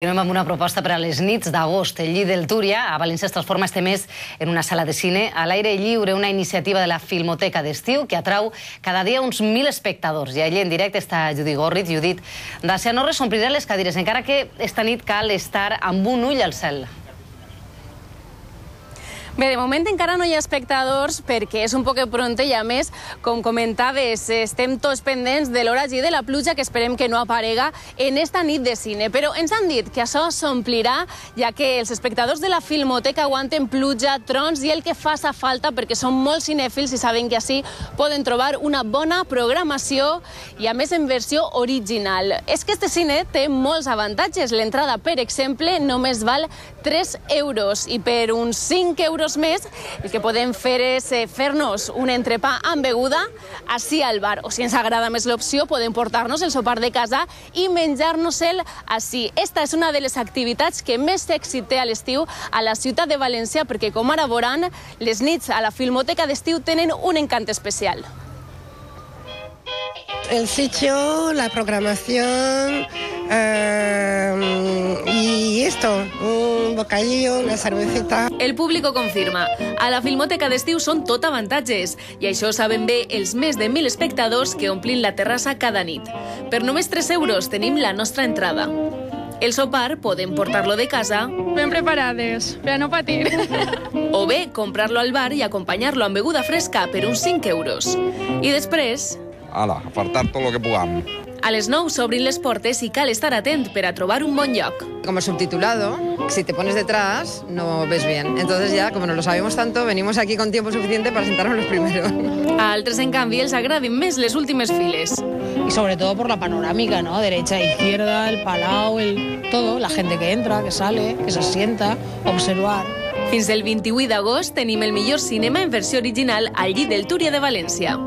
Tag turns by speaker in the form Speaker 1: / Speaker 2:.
Speaker 1: Continuem amb una proposta per a les nits d'agost. El Llit del Túria a València es transforma este mes en una sala de cine a l'aire lliure, una iniciativa de la Filmoteca d'Estiu que atrau cada dia uns 1.000 espectadors. I allí en directe està Judit Gorrit. Judit, Dacia no reomplirà les cadires, encara que esta nit cal estar amb un ull al cel.
Speaker 2: Bé, de moment encara no hi ha espectadors perquè és un poc pronte i, a més, com comentaves, estem tots pendents de l'hora G de la pluja que esperem que no aparega en esta nit de cine. Però ens han dit que això s'omplirà, ja que els espectadors de la Filmoteca aguanten pluja, trons i el que faça falta perquè són molt cinèfils i saben que així poden trobar una bona programació i, a més, en versió original. És que este cine té molts avantatges. L'entrada, per exemple, només val 3 euros i per uns 5 euros més, el que podem fer és fer-nos un entrepà amb beguda així al bar. O si ens agrada més l'opció, podem portar-nos el sopar de casa i menjar-nos-el així. Esta és una de les activitats que més èxit té a l'estiu a la ciutat de València, perquè, com ara veuran, les nits a la Filmoteca d'Estiu tenen un encant especial.
Speaker 3: El sitio, la programación y esto, un bocadillo, una cervecita.
Speaker 2: El público confirma. A la Filmoteca d'Estiu són tot avantatges i això saben bé els més de 1.000 espectadors que omplin la terrassa cada nit. Per només 3 euros tenim la nostra entrada. El sopar podem portar-lo de casa
Speaker 4: ben preparades, per a no patir.
Speaker 2: O bé comprar-lo al bar i acompanyar-lo amb beguda fresca per uns 5 euros. I després...
Speaker 5: Ala, apartar tot lo que puguem.
Speaker 2: A les 9 s'obrin les portes i cal estar atent per a trobar un bon lloc.
Speaker 6: Como subtitulado, si te pones detrás, no ves bien. Entonces ya, como no lo sabemos tanto, venimos aquí con tiempo suficiente para sentarnos los primeros.
Speaker 2: A altres, en canvi, els agraden més les últimes files.
Speaker 7: Y sobre todo por la panorámica, ¿no? Derecha e izquierda, el palau, todo, la gente que entra, que sale, que se sienta, observar.
Speaker 2: Fins el 28 d'agost tenim el millor cinema en versió original al Llit del Túria de València.